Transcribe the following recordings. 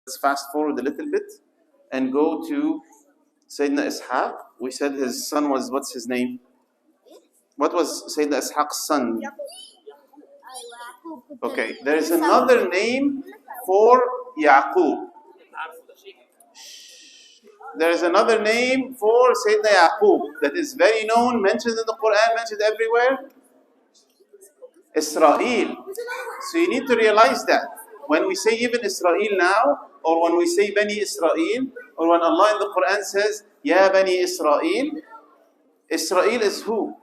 Let's fast forward a little bit and go to Sayyidina Ishaq. We said his son was, what's his name? What was Sayyidina Ishaq's son? Okay, there is another name for Yaqub. There is another name for Sayyidina Yaqub that is very known, mentioned in the Quran, mentioned everywhere. Israel. So you need to realize that when we say even Israel now, or when we say Bani Israel, or when Allah in the Quran says Ya Bani Israel, Israel is who?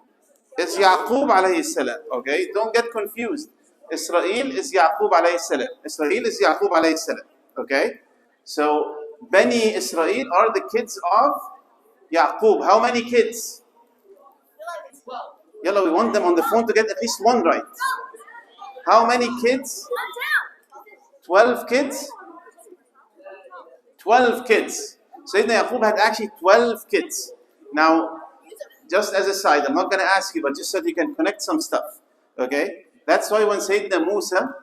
It's Yaqub alayhi salam. Okay, don't get confused. Israel is Yaqub alayhi salam. Israel is Yaqub alayhi salam. Okay, so Bani Israel are the kids of Yaqub. How many kids? Yalla, we want them on the phone to get at least one right. How many kids? 12 kids? 12 kids. Sayyidina Yaqub had actually 12 kids. Now, just as a side, I'm not going to ask you, but just so that you can connect some stuff. Okay? That's why when Sayyidina Musa,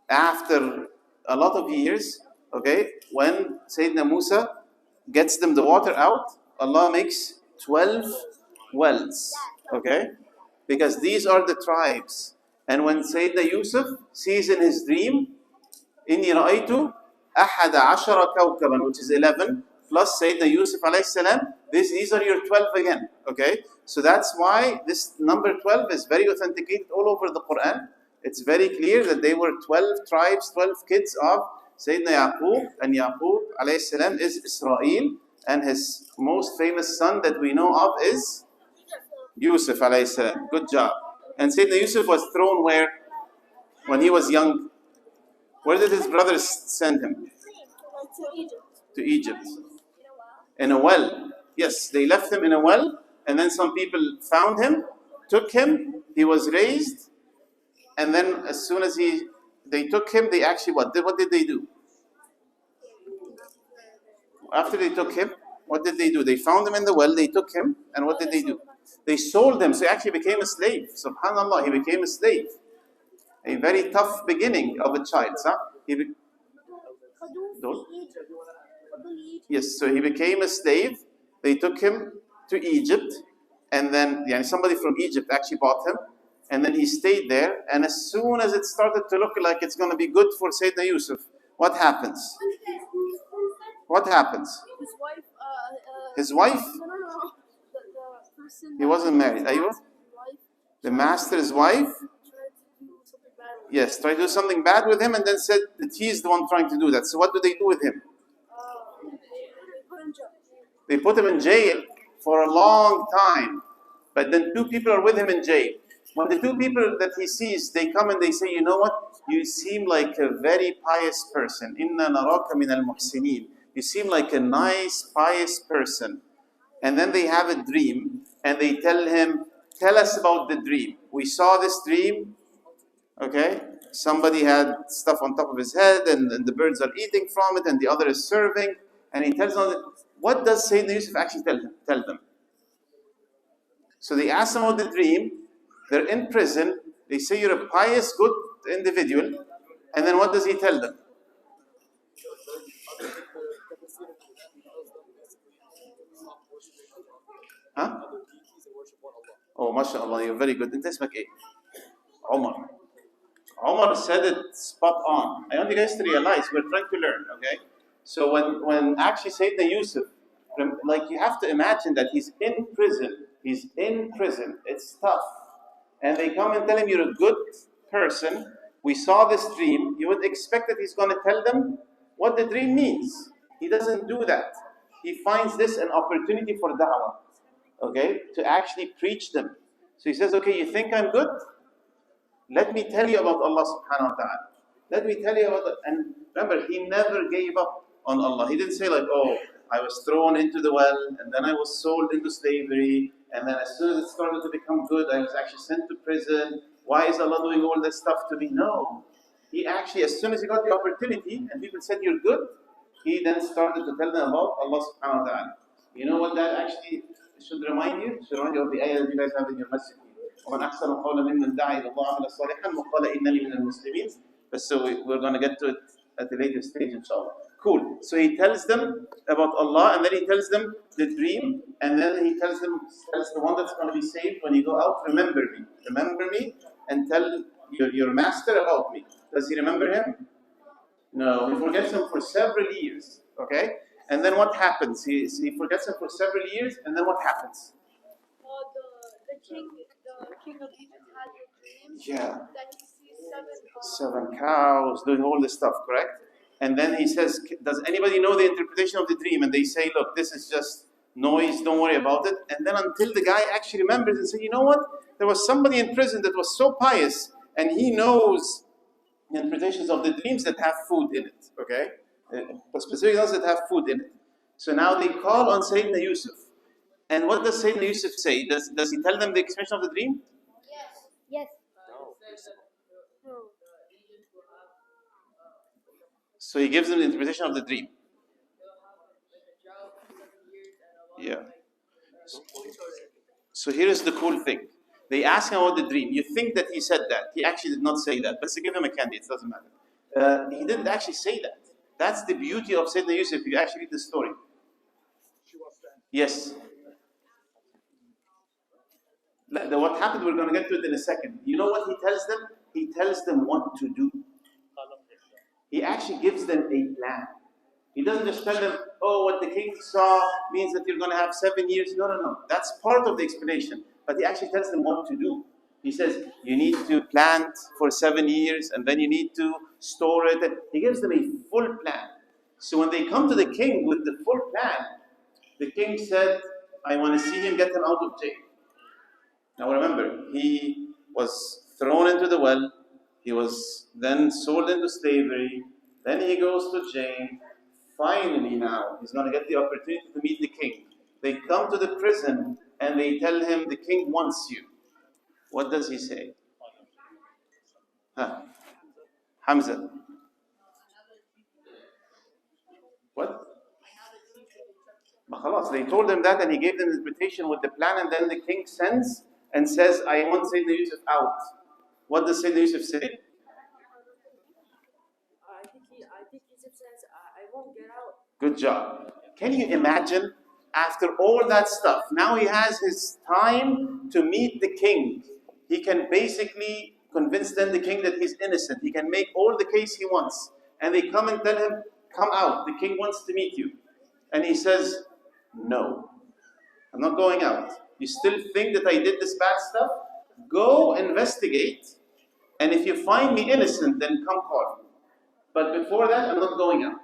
after a lot of years, okay, when Sayyidina Musa gets them the water out, Allah makes 12 wells. Okay? Because these are the tribes. And when Sayyidina Yusuf sees in his dream, إِنِّي رَأَيْتُ أَحَدَ عَشَرَ كَوْكَبًا, which is 11, plus Sayyidina Yusuf alayhi salam, these are your 12 again. Okay? So that's why this number 12 is very authenticated all over the Quran. It's very clear that they were 12 tribes, 12 kids of Sayyidina Yaqub, and Yaqub alayhi salam is Israel, and his most famous son that we know of is Yusuf alayhi salam. Good job. And Sayyidina Yusuf was thrown where? When he was young. Where did his brothers send him? To Egypt. In a well. Yes, they left him in a well, and then some people found him, took him, he was raised, and then as soon as they took him, they actually what did they do? After they took him, what did they do? They found him in the well, they took him, and what did they do? They sold him, so he actually became a slave. Subhanallah, he became a slave. A very tough beginning of a child. Huh? Yes, so he became a slave. They took him to Egypt, and then somebody from Egypt actually bought him, and then he stayed there. And as soon as it started to look like it's going to be good for Sayyidina Yusuf, what happens? What happens? His wife? No. He wasn't married. Are you? The master's wife? Yes, tried to do something bad with him and then said that he's the one trying to do that. So what do they do with him? They put him in jail for a long time. But then two people are with him in jail. When the two people that he sees, they come and they say, you know what? You seem like a very pious person. Inna naraka min al-muhsinin. You seem like a nice, pious person. And then they have a dream and they tell him, tell us about the dream. We saw this dream. Okay? Somebody had stuff on top of his head and the birds are eating from it and the other is serving. And he tells them, what does Sayyidina Yusuf actually tell them? So they ask him about the dream. They're in prison. They say you're a pious, good individual. And then what does he tell them? Huh? Oh, mashallah, you're very good. This Omar. Omar said it spot on. I want you guys to realize we're trying to learn, okay? So when actually Sayyidina Yusuf, like you have to imagine that he's in prison. He's in prison. It's tough. And they come and tell him, you're a good person. We saw this dream. You would expect that he's going to tell them what the dream means. He doesn't do that. He finds this an opportunity for da'wah, okay, to actually preach them. So he says, okay, you think I'm good? Let me tell you about Allah subhanahu wa ta'ala. Let me tell you about that. And remember, he never gave up on Allah. He didn't say like, oh, I was thrown into the well, and then I was sold into slavery, and then as soon as it started to become good, I was actually sent to prison. Why is Allah doing all this stuff to me? No. He actually, as soon as he got the opportunity, and people said, you're good, he then started to tell them about Allah subhanahu wa ta'ala. You know what that actually should remind you? It should remind you of the ayah that you guys have in your masjid. وَمَنْ أَحْسَنُ قَوْلًا مِمَّنْ دَعَا إِلَى اللَّهِ وَعَمِلَ صَالِحًا وَقَالَ إِنَّنِي مِنَ الْمُسْلِمِينَ. So we're going to get to it at a later stage, inshallah. Cool. So he tells them about Allah, and then he tells them the dream, and then he tells the one that's going to be saved when you go out, remember me, and tell your master about me. Does he remember him? No, he forgets him for several years. Okay? And then what happens? He forgets him for several years, and then what happens? The king of Egypt had a dream. Yeah. That he sees seven cows, doing all this stuff, correct? And then he says, does anybody know the interpretation of the dream? And they say, look, this is just noise, don't worry about it. And then until the guy actually remembers and says, you know what? There was somebody in prison that was so pious, and he knows the interpretations of the dreams that have food in it, okay? Specific ones that have food in it. So now they call on Sayyidina Yusuf. And what does Sayyidina Yusuf say? Does he tell them the expression of the dream? Yes. So he gives them the interpretation of the dream. Yeah. So here is the cool thing. They ask him about the dream. You think that he said that. He actually did not say that. But to give him a candy, it doesn't matter. He didn't actually say that. That's the beauty of Sayyidina Yusuf. You actually read the story. Yes. What happened, we're going to get to it in a second. You know what he tells them? He tells them what to do. He actually gives them a plan. He doesn't just tell them, oh, what the king saw means that you're going to have 7 years. No. That's part of the explanation. But he actually tells them what to do. He says, you need to plant for 7 years, and then you need to store it. He gives them a full plan. So when they come to the king with the full plan, the king said, I want to see him, get him out of jail. Now remember, he was thrown into the well. He was then sold into slavery. Then he goes to jail. Finally now, he's going to get the opportunity to meet the king. They come to the prison and they tell him, the king wants you. What does he say? Hamza. What? They told him that, and he gave them the invitation with the plan, and then the king sends and says, I want Sayyidina Yusuf out. What does Sayyidina Yusuf say? I think Yusuf says, I won't get out. Good job. Can you imagine, after all that stuff, now he has his time to meet the king. He can basically convince then the king that he's innocent. He can make all the case he wants. And they come and tell him, come out. The king wants to meet you. And he says, no, I'm not going out. You still think that I did this bad stuff? Go investigate. And if you find me innocent, then come call me. But before that, I'm not going out.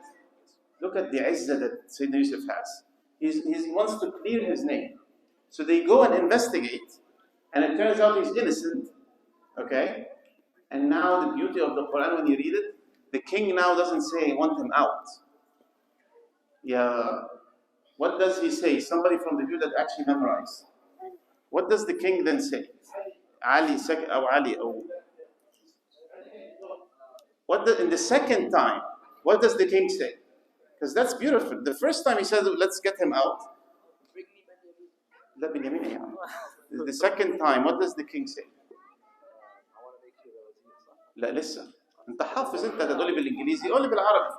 Look at the izzah that Sayyidina Yusuf has. He wants to clear his name. So they go and investigate. And it turns out he's innocent. Okay? And now the beauty of the Quran, when you read it, the king now doesn't say, I want him out. Yeah. What does he say? Somebody from the view that actually memorized. What does the king then say? Ali, Ali. In the second time, what does the king say? Because that's beautiful. The first time he said, let's get him out. The second time, what does the king say? لا لسه انت حافظ انت هتقولي بالانجليزي قولي بالعربي.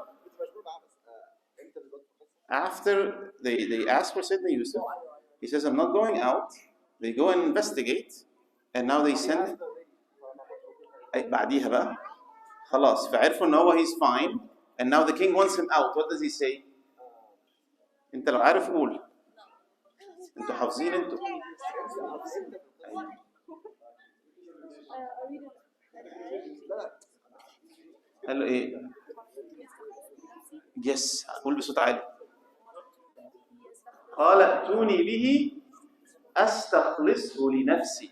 After they ask for Sayyidina Yusuf, he says, I'm not going out. They go and investigate, and now they send. بعديها بقى خلاص فعرفوا ان هو he's fine, and now the king wants him out. What does he say? انت لو عارف قول. انتوا حافظين انتوا. قال له ايه؟ يس قول بصوت عالي. قال ائتوني به أستخلصه لنفسي.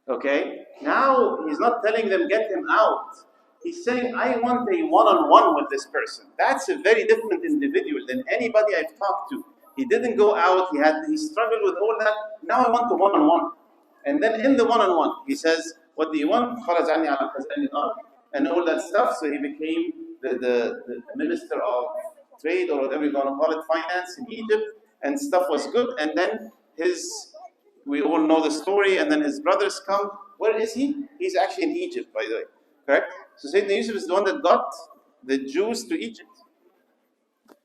Okay? Now he's not telling them get him out. He's saying I want a one-on-one with this person. That's a very different individual than anybody I've talked to. He didn't go out. He struggled with all that. Now I want a one-on-one. And then in the one-on-one, he says, what do you want? خرج عني على خزائن الأرض. And all that stuff. So he became the minister of trade, or whatever you want to call it, finance in Egypt. And stuff was good. And then we all know the story. And then his brothers come. Where is he? He's actually in Egypt, by the way. Correct? So Sayyidina Yusuf is the one that got the Jews to Egypt.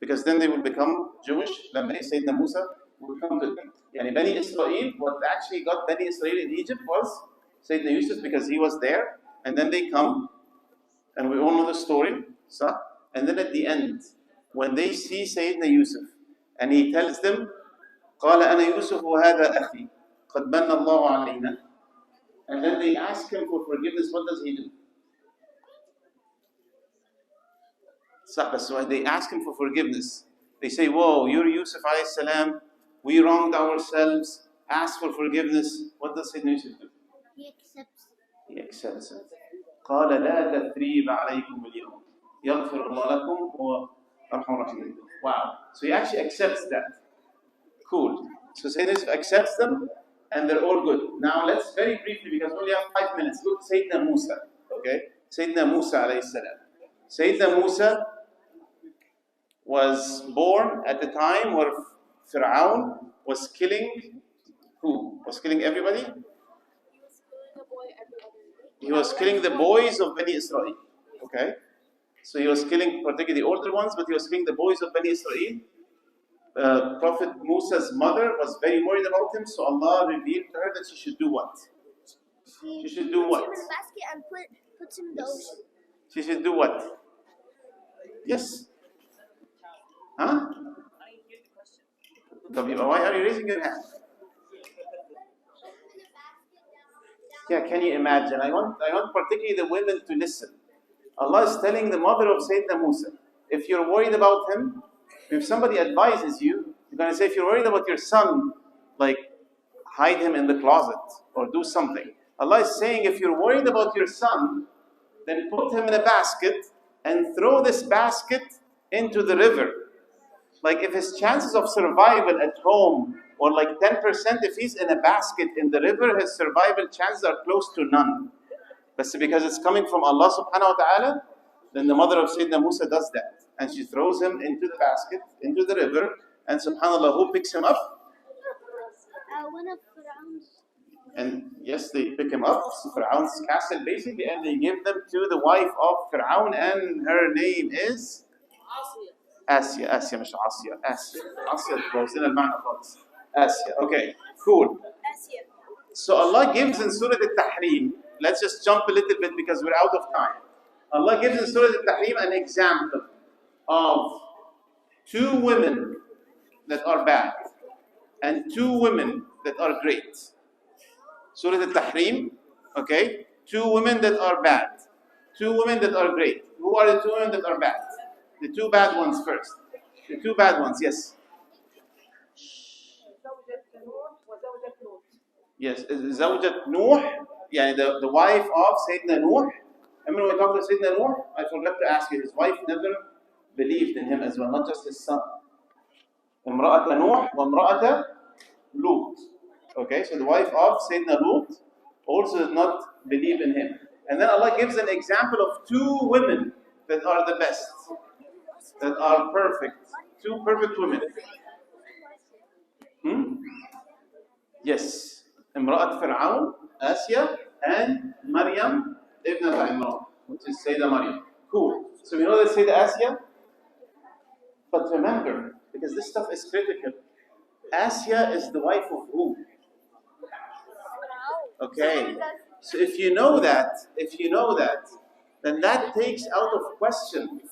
Because then they will become Jewish. لما Sayyidina Musa will come to them. Yani Bani Israel, what actually got Bani Israel in Egypt was Sayyidina Yusuf, because he was there. And then they come, and we all know the story. So, and then at the end, when they see Sayyidina Yusuf, and he tells them, قال أنا يوسف وهذا أخي قد من الله علينا. And then they ask him for forgiveness. What does he do? So they ask him for forgiveness. They say, whoa, you're Yusuf alayhi salam. We wronged ourselves. Ask for forgiveness. What does Sayyidina Yusuf do? He accepts. He accepts it. قال لا تثريب عليكم اليوم يغفر الله لكم هو أرحم الراحمين. Wow. So he actually accepts that. Cool. So Sayyidina Yusuf accepts them, and they're all good. Now let's very briefly, because we only have 5 minutes, look at Sayyidina Musa. Okay? Sayyidina Musa alayhi salam. Sayyidina Musa was born at the time where Fir'aun was killing who? Was killing everybody? He was killing the boys of Bani Israel. Okay? So he was killing particularly the older ones, but he was killing the boys of Bani Israel. Prophet Musa's mother was very worried about him, so Allah revealed to her that she should do what? She should do what? Puts him in a basket and puts him in the ocean. She should do what? Yes. Huh? Why are you raising your hand? Yeah, can you imagine? I want particularly the women to listen. Allah is telling the mother of Sayyidina Musa, if you're worried about him, if somebody advises you, you're going to say, if you're worried about your son, like hide him in the closet or do something. Allah is saying, if you're worried about your son, then put him in a basket and throw this basket into the river. Like if his chances of survival at home or like 10%, if he's in a basket in the river, his survival chances are close to none. But because it's coming from Allah subhanahu wa ta'ala, then the mother of Sayyidina Musa does that. And she throws him into the basket, into the river, and subhanAllah, who picks him up? One of Fir'aun's. And yes, they pick him up, Fir'aun's castle basically, and they give them to the wife of Fir'aun, and her name is? Asya, مش عاصية. Asya goes in المعنى خالص. Asya, okay, cool. So Allah gives in Surah Al-Tahrim, let's just jump a little bit because we're out of time. Allah gives in Surah Al-Tahrim an example of 2 women that are bad and 2 women that are great. Surah Al-Tahrim, okay? 2 women that are bad, 2 women that are great. Who are the 2 women that are bad? The 2 bad ones first. The 2 bad ones, yes. Yes, زوجة نوح, يعني the wife of Sayyidina Nuh. Remember when we talked to Sayyidina Nuh? I forgot to ask you, his wife never believed in him as well, not just his son. امرأة نوح وامرأة لوط. Okay, so the wife of Sayyidina Lut also did not believe in him. And then Allah gives an example of 2 women that are the best, that are perfect. 2 perfect women. Yes. امرأة فرعون, Asya, and Maryam, Ibn Imran, which is Sayyidah Maryam. Cool. So we know that Sayyidah Asya, but remember, because this stuff is critical, Asya is the wife of who? Okay. So if you know that, then that takes out of question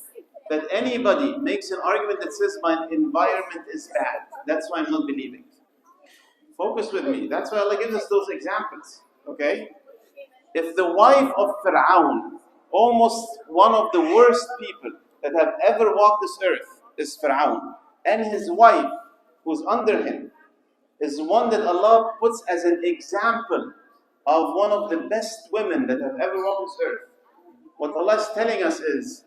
that anybody makes an argument that says my environment is bad. That's why I'm not believing. Focus with me. That's why Allah gives us those examples. Okay? If the wife of Fir'aun, almost one of the worst people that have ever walked this earth, is Fir'aun, and his wife, who's under him, is one that Allah puts as an example of one of the best women that have ever walked this earth. What Allah is telling us is,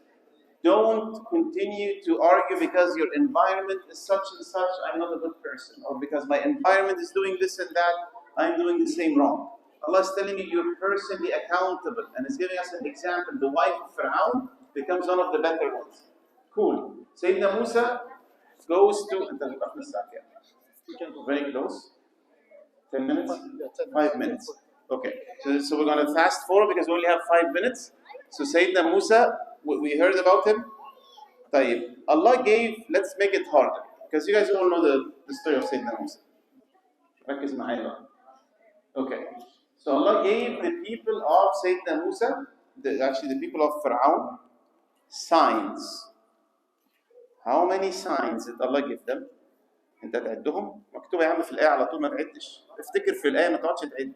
don't continue to argue because your environment is such and such, I'm not a good person. Or because my environment is doing this and that, I'm doing the same wrong. Allah is telling you you're personally accountable and is giving us an example. The wife of Fir'aun becomes one of the better ones. Cool. Sayyidina Musa goes to... Very close. 10 minutes? 5 minutes. Okay. So we're going to fast forward because we only have 5 minutes. So Sayyidina Musa We heard about him. طيب, Allah gave, let's make it harder. Because you guys all know the story of Sayyidina Musa. ركز معايا بقى. Okay. So Allah gave the people of Sayyidina Musa, actually the people of Fir'aun, signs. How many signs did Allah give them? انت تعدهم؟ مكتوب يا عم في الآية على طول ما تعدش. افتكر في الآية ما تقعدش تعد.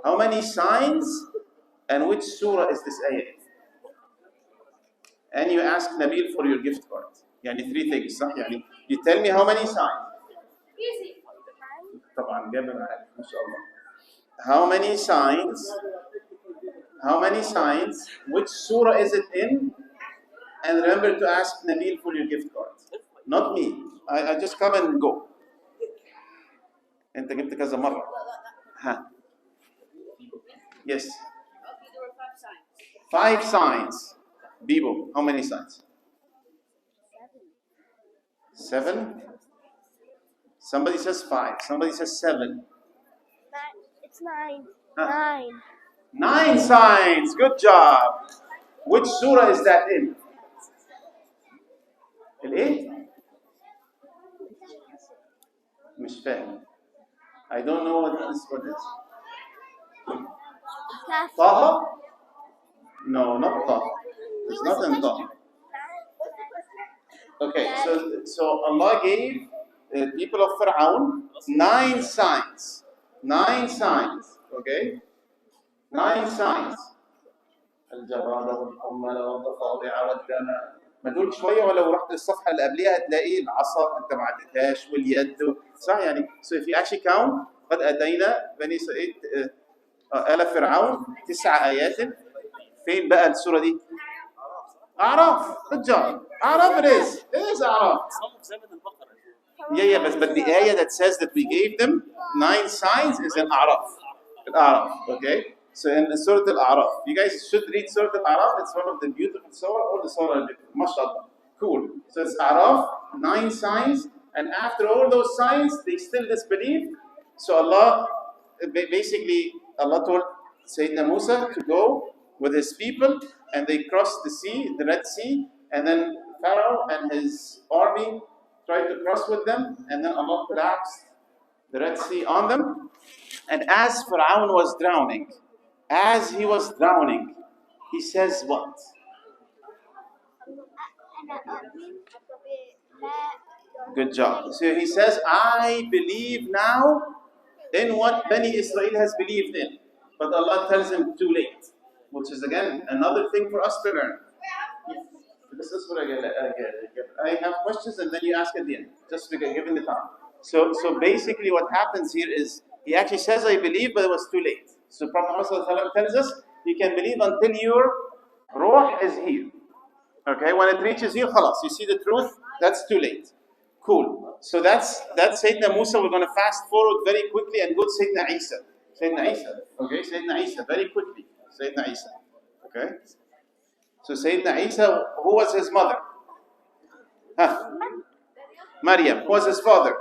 How many signs and which surah is this ayah? And you ask Nabil for your gift card. يعني 3 things صح؟ يعني you tell me how many signs. طبعا جاب معاك ما شاء الله. How many signs? How many signs? Which surah is it in? And remember to ask Nabil for your gift card. Not me. I just come and go. أنت جبت كذا مرة. ها. Yes. Okay, there were 5 signs. 5 signs. Bibo, how many signs? 7? Somebody says 5. Somebody says 7. It's 9. Huh. 9. 9 signs. Good job. Which surah is that in? El-8? مش فاهم. I don't know what this word is. Taha? No, not Taha. It's not in Taha. Okay, so Allah gave the people of Fir'aun 9 signs. 9 signs. Okay? 9 signs. الجراد والحمل والضفادع والدم. ما دول شويه ولو رحت للصفحه اللي قبليها هتلاقي العصا انت ما عدتهاش واليد صح يعني. So if you actually count قد اتينا بني اسرائيل آل فرعون 9 آيات. فين بقى السوره دي؟ اعراف. Good job. اعراف it is اعراف. Yeah, but the ayah that says that we gave them 9 signs is in A'raf. Okay? So in Surah Al-A'raf, you guys should read Surah Al-A'raf. It's one of the beautiful surah. All the surah are beautiful. MashaAllah. Cool. So it's A'raf, 9 signs. And after all those signs, they still disbelieve. So Allah, basically, Allah told Sayyidina Musa to go with his people. And they crossed the sea, the Red Sea. And then Pharaoh and his army tried to cross with them. And then Allah collapsed the Red Sea on them. And as Pharaoh was drowning, he says what? Good job. So he says, I believe now in what Bani Israel has believed in. But Allah tells him too late. Which is again another thing for us to learn. This is what I have questions and then you ask at the end. Just given the time. So basically what happens here is, he actually says, I believe, but it was too late. So Prophet Muhammad tells us, you can believe until your ruh is here. Okay, when it reaches you, khalas, you see the truth, that's too late. Cool. So that's Sayyidina Musa. We're going to fast forward very quickly and go to Sayyidina Isa. Okay, Sayyidina Isa, very quickly. Sayyidina Isa. Okay. So Sayyidina Isa, who was his mother? Maryam. Who was his father?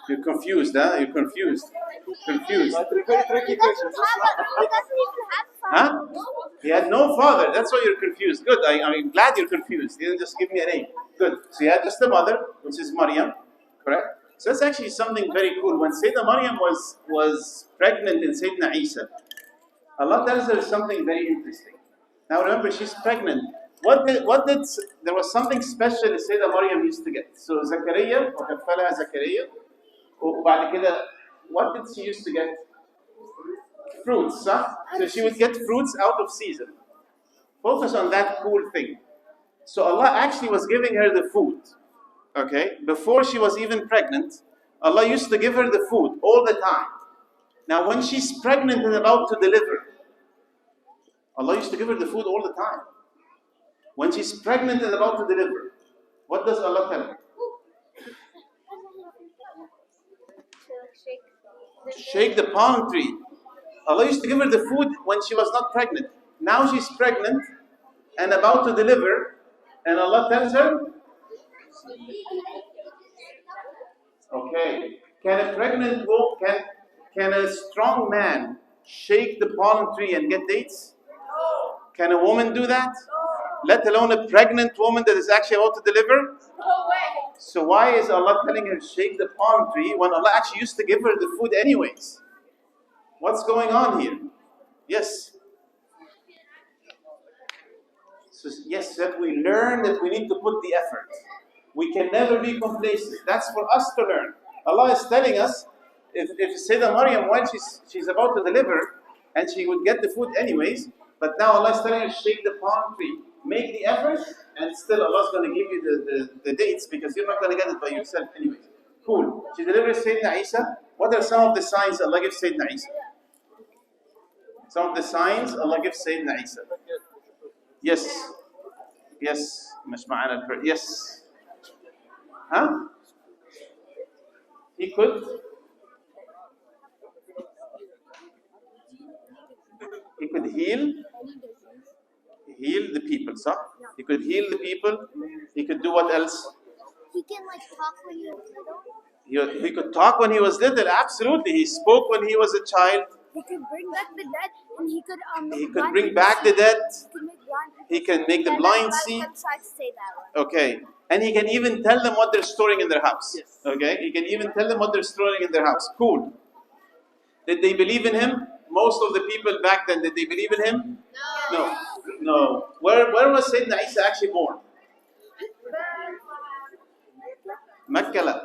You're confused, huh? You're confused. Confused. He doesn't even have a father. He had no father. That's why you're confused. Good. I'm glad you're confused. You didn't just give me a name. Good. So he had just a mother, which is Maryam. Correct? So that's actually something very cool. When Sayyidina Maryam was pregnant in Sayyidina Isa, Allah tells her something very interesting. Now remember, she's pregnant. There was something special that Sayyidina Maryam used to get. So Zakaria, وكفلها Zakaria. وبعد كده, what did she used to get? Fruits, huh? So she would get fruits out of season. Focus on that cool thing. So Allah actually was giving her the food. Okay? Before she was even pregnant, Allah used to give her the food all the time. Now when she's pregnant and about to deliver, Allah used to give her the food all the time. When she's pregnant and about to deliver, what does Allah tell her? Shake the palm tree. Allah used to give her the food when she was not pregnant. Now she's pregnant and about to deliver, and Allah tells her, okay, can a pregnant woman, can a strong man shake the palm tree and get dates? Can a woman do that? Let alone a pregnant woman that is actually about to deliver? So why is Allah telling her to shake the palm tree when Allah actually used to give her the food anyways? What's going on here? Yes. So yes, that we learn that we need to put the effort. We can never be complacent. That's for us to learn. Allah is telling us, if Sayyidah Maryam, when she's about to deliver, and she would get the food anyways, but now Allah is telling her, shake the palm tree. Make the effort, and still Allah is going to give you the dates, because you're not going to get it by yourself anyways. Cool. She delivers Sayyidina Isa. What are some of the signs Allah gives Sayyidina Isa? Some of the signs Allah gives Sayyidina Isa. Yes. Yes. مش معانا الفرق. Yes. Huh? He could heal the people, so he could heal the people. He could do what else? He can like talk when he was little. He could talk when he was little, absolutely. He spoke when he was a child. He could bring back the dead, and he could He could bring back the dead. He can make the blind see. Okay. And he can even tell them what they're storing in their house. Okay? He can even tell them what they're storing in their house. Cool. Did they believe in him? Most of the people back then, did they believe in him? No. Where was Sayyidina Isa actually born? Mecca la.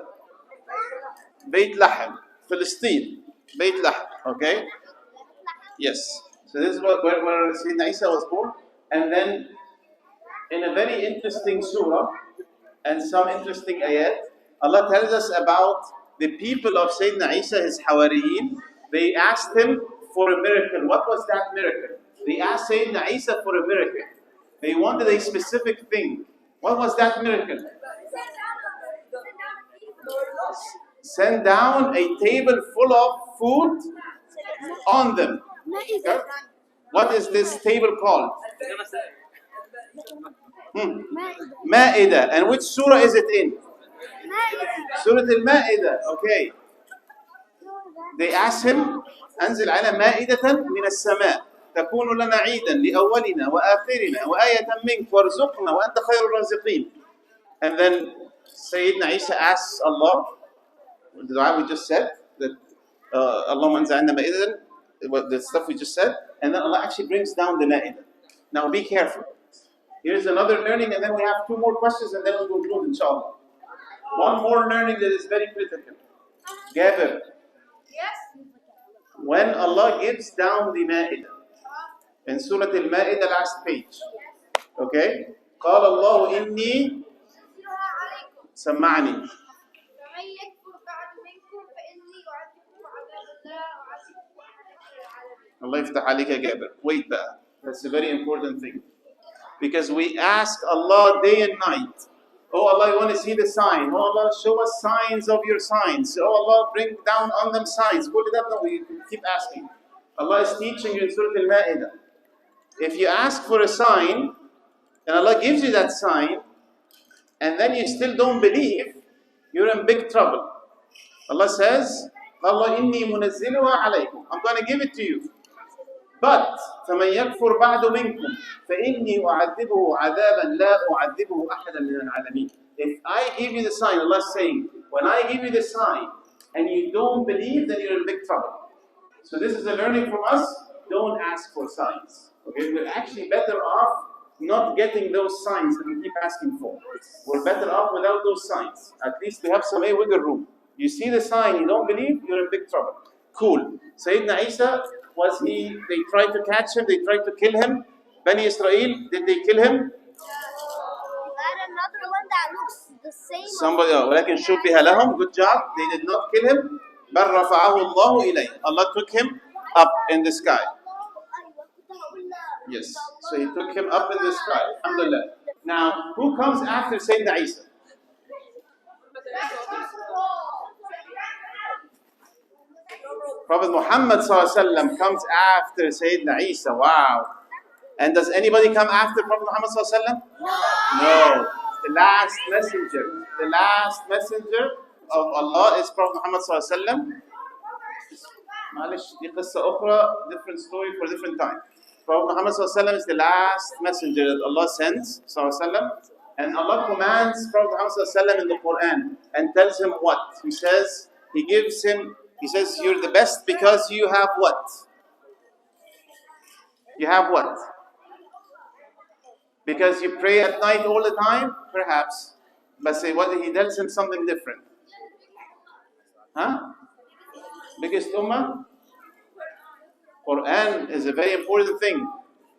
Beit Lahem. Palestine. Beit Lahem. Okay? Yes. So this is where Sayyidina Isa was born. And then, in a very interesting surah, and some interesting ayat, Allah tells us about the people of Sayyidina Isa, his Hawariyin. They asked him for a miracle. What was that miracle? They asked Sayyidina Isa for a miracle. They wanted a specific thing. What was that miracle? Send down a table full of food on them. Okay? What is this table called? Ma'idah. And which surah is it in? Surah Al-Ma'idah. Okay. They asked him, أنزل على مائدة من السماء تكون لنا عيدا لأولنا وآخرنا وآية منك وارزقنا وأنت خير الرازقين. And then Sayyidina Isa asks Allah, the dua we just said, that Allahumma anzil anna ma'idah, the stuff we just said, and then Allah actually brings down the ma'idah. Now be careful. Here's another learning, and then we have two more questions, and then we'll conclude, inshallah. One more learning that is very critical. Gabir. Yes. When Allah gives down the Ma'idah, in Surah Al-Ma'idah, last page, okay? قال الله إني سمعني. Allah يفتح عليك يا جابر. Wait بقى. That's a very important thing. Because we ask Allah day and night, oh Allah, I want to see the sign. Oh Allah, show us signs of your signs. Oh Allah, bring down on them signs. Pull it up. No, we keep asking. Allah is teaching you in Surah Al-Ma'idah. If you ask for a sign, and Allah gives you that sign, and then you still don't believe, you're in big trouble. Allah says, Allah inni munazziluha alaykum. I'm going to give it to you. But فَمَنْ يَكْفُرْ بَعْدُ مِنْكُمْ فَإِنِّي أُعَذِّبُهُ عَذَابًا لَا أُعَذِّبُهُ أَحَدًا مِنَ الْعَالَمِينَ. If I give you the sign, Allah is saying, when I give you the sign and you don't believe, then you're in big trouble. So this is a learning from us. Don't ask for signs. Okay, we're actually better off not getting those signs that we keep asking for. We're better off without those signs. At least we have some wiggle room. You see the sign, you don't believe, you're in big trouble. Cool. Sayyidina Isa, they tried to catch him, they tried to kill him. Bani Israel, did they kill him? Another one that looks the same. Somebody else. ولكن شُبِّهَ لَهُم. Good job. They did not kill him. بَلْ رَفَعَهُ اللَّهُ إِلَيْهِ. Allah took him up in the sky. Yes. So he took him up in the sky. Alhamdulillah. Now, who comes after Sayyidina Isa? Prophet Muhammad ﷺ comes after Sayyidina Isa. Wow. And does anybody come after Prophet Muhammad ﷺ? No. The last messenger. The last messenger of Allah is Prophet Muhammad ﷺ. معلش دي قصة أخرى, different story for different time. Prophet Muhammad ﷺ is the last messenger that Allah sends, ﷺ, and Allah commands Prophet Muhammad ﷺ in the Quran and tells him what? He says, you're the best because you have what? You have what? Because you pray at night all the time? Perhaps. But say what? He tells him something different. Huh? Biggest ummah? Quran is a very important thing.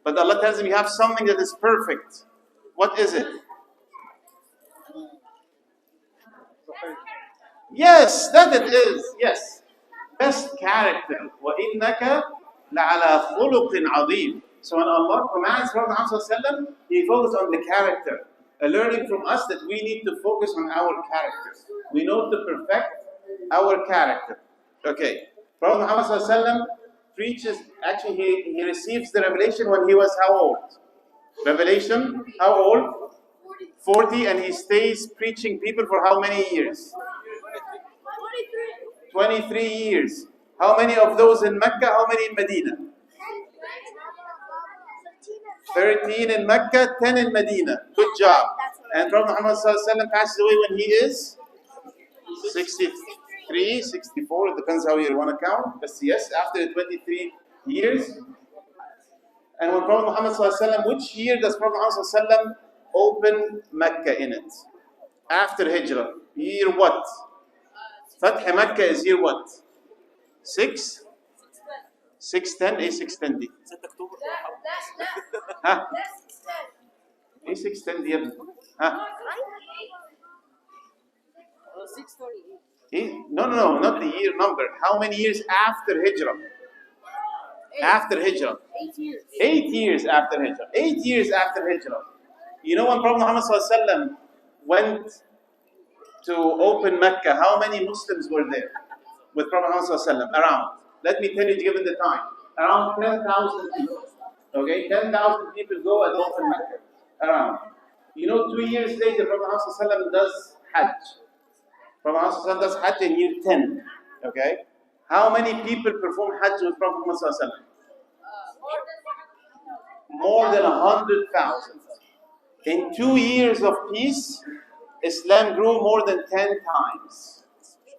But Allah tells him you have something that is perfect. What is it? Yes, that it is. Yes. Best character. وَإِنَّكَ لَعَلَى خُلُقٍ عَظِيمٍ. So when Allah commands Prophet Muhammad, He focuses on the character. A learning from us that we need to focus on our character. We know to perfect our character. Okay. Prophet Muhammad preaches, actually he receives the revelation when he was how old? Revelation, how old? 40, and he stays preaching people for how many years? 23 years. How many of those in Mecca? How many in Medina? 13 in Mecca, 10 in Medina. Good job. And Prophet Muhammad passes away when he is 63, 64. It depends how you want to count. But yes, after 23 years. And when Prophet Muhammad, which year does Prophet Muhammad open Mecca in it? After Hijrah. Year what? Fath Mecca is year what? 6? 610? A 610 دي. ها؟ A 610 دي يا ابني. ها؟ No, not the year number. How many years after Hijrah? After Hijrah. 8 years. 8 years after Hijrah. 8 years after Hijrah. You know when Prophet Muhammad went to open Mecca, how many Muslims were there with Prophet Muhammad around? Let me tell you, given the time, around 10,000 people. Okay, 10,000 people go and open Mecca around. You know, 2 years later, Prophet Muhammad does Hajj. Prophet Muhammad does Hajj in year 10. Okay, how many people perform Hajj with Prophet Muhammad? More than 100,000. In 2 years of peace, Islam grew more than 10 times.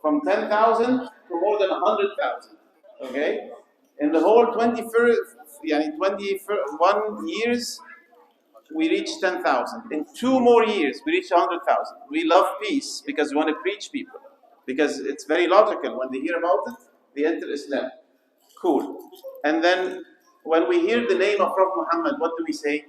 From 10,000 to more than 100,000. Okay? In the whole 21 years, we reached 10,000. In 2 more years, we reached 100,000. We love peace because we want to preach people. Because it's very logical. When they hear about it, they enter Islam. Cool. And then, when we hear the name of Prophet Muhammad, what do we say?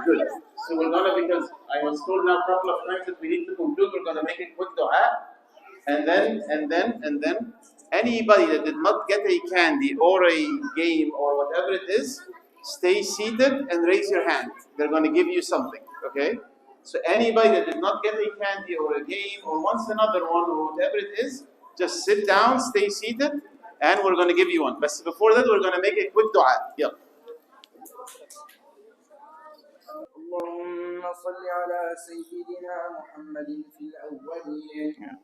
Good. So we're gonna, because I was told now a couple of times that we need to conclude, we're gonna make a quick dua, and then anybody that did not get a candy or a game or whatever it is, stay seated and raise your hand. They're gonna give you something, okay? So anybody that did not get a candy or a game or wants another one or whatever it is, just sit down, stay seated, and we're gonna give you one. But before that, we're gonna make a quick dua. Yeah. اللهم صل على سيدنا محمد في الأولين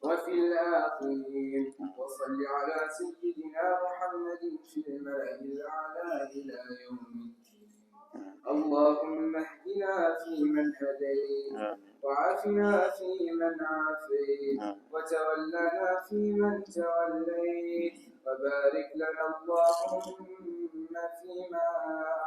وفي الآخرين وصل على سيدنا محمد في الملأ الأعلى إلى يوم الدين. اللهم اهدنا فيمن هديت وعافنا فيمن عافيت وتولنا فيمن توليت وبارك لنا اللهم فيما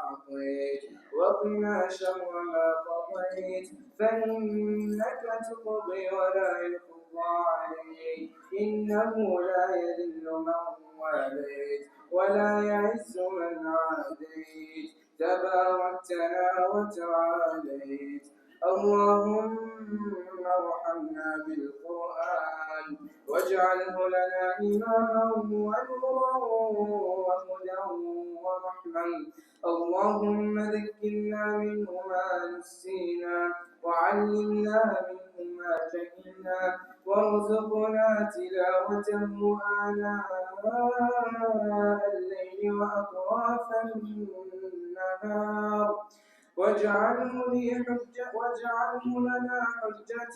أعطيت وقنا شر ما قضيت فإنك تقضي ولا يقضى عليك إنه لا يذل من واليت ولا يعز من عاديت تباركتنا وتعاليت. اللهم ارحمنا بالقرآن واجعله لنا إماما ونورا وهدى ورحمة. اللهم ذكرنا منه ما نسينا وعلمنا منه ما جهلنا وارزقنا تلاوته آناء الليل وأطراف النهار واجعله لنا حجة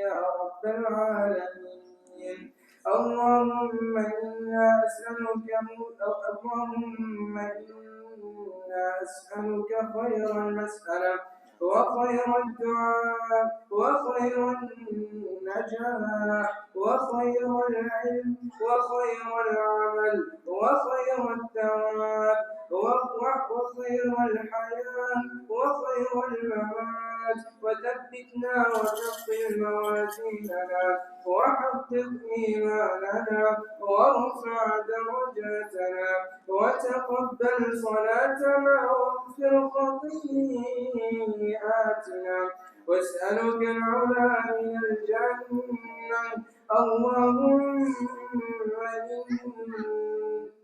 يا رب العالمين. اللهم إنا أسألك خير المسألة وخير الدعاء وخير النجاح وخير العلم وخير العمل وخير الثواب وخير الحياة وخير الممات وثبتنا وثقل موازيننا وحقق إيماننا وارفع درجاتنا وتقبل صلاتنا واغفر خطيئاتنا واسألك العلا من الجنة. اللهم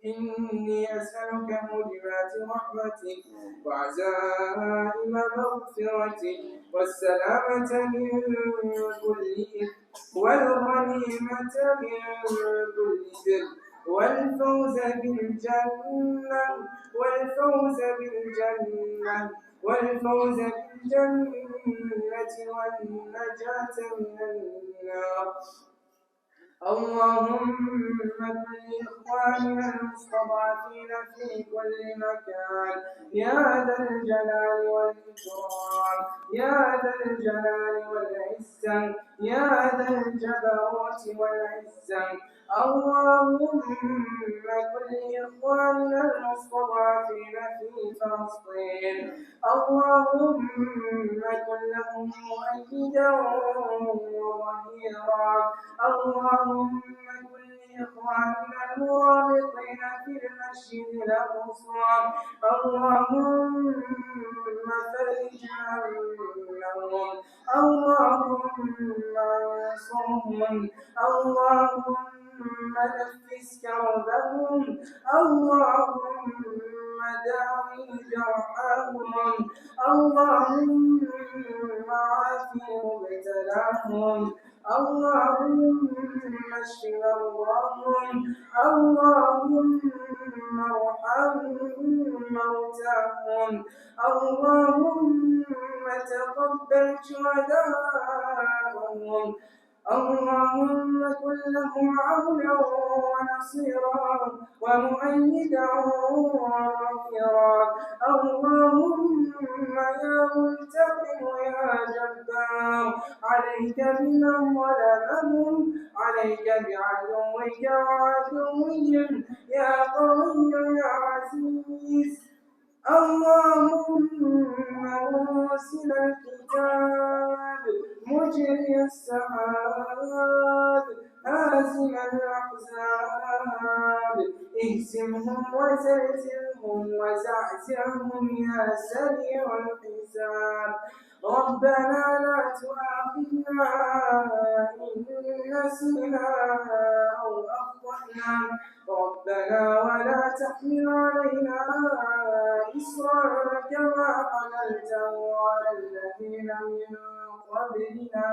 إني أسألك موجبات رحمتك وعزائم مغفرتك والسلامة من كل إثم والغنيمة من كل بر والفوز بالجنة والنجاة من النار. اللهم كن لإخواننا المستضعفين في كل مكان يا ذا الجلال والإكرام يا ذا الجلال والعزة يا ذا الجبروت والعزة. اللهم كن لإخواننا المستضعفين في فلسطين اللهم كن لهم مؤيدا وظهيرا. اللهم كن لإخواننا المرابطين في المسجد الأقصى اللهم فرج همهم اللهم انصرهم اللهم نفس كربهم اللهم داوي جرحاهم اللهم عاف مبتلاهم اللهم اشف مرضاهم اللهم ارحم موتاهم اللهم تقبل شهداءهم اللهم كن لهم عونا ونصيرا ومؤيدا وظهيرا. اللهم يا منتقم يا جبار عليك بمن ظلمهم عليك بعدوك وعدوهم يا قوي يا عزيز. اللهم مرسل الكتاب مجري السحاب هازم الأحزاب اهزمهم وزلزلهم وزعزعهم يا سريع الحساب. ربنا لا تؤاخذنا إن نسينا أو أخطأنا ربنا ولا تحمل علينا إصرا كما حملته على الذين من قبلنا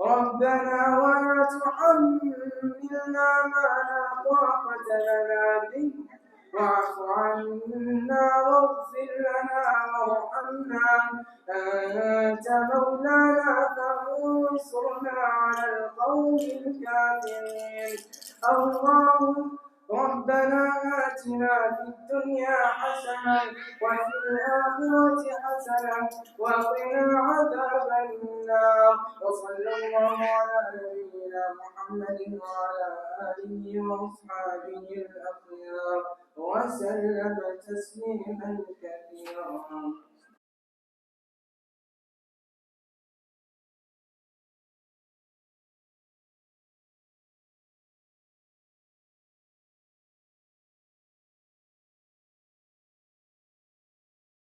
ربنا ولا تحملنا ما لا طاقة لنا به واعف عنا واغفر لنا وارحمنا أنت مولانا فانصرنا على القوم الكافرين. اللهم ربنا آتنا في الدنيا حسنة وفي الآخرة حسنة وقنا عذاب النار. وصلى الله على نبينا محمد وعلى آله وأصحابه الأخيار وسلم تسليما كثيرا.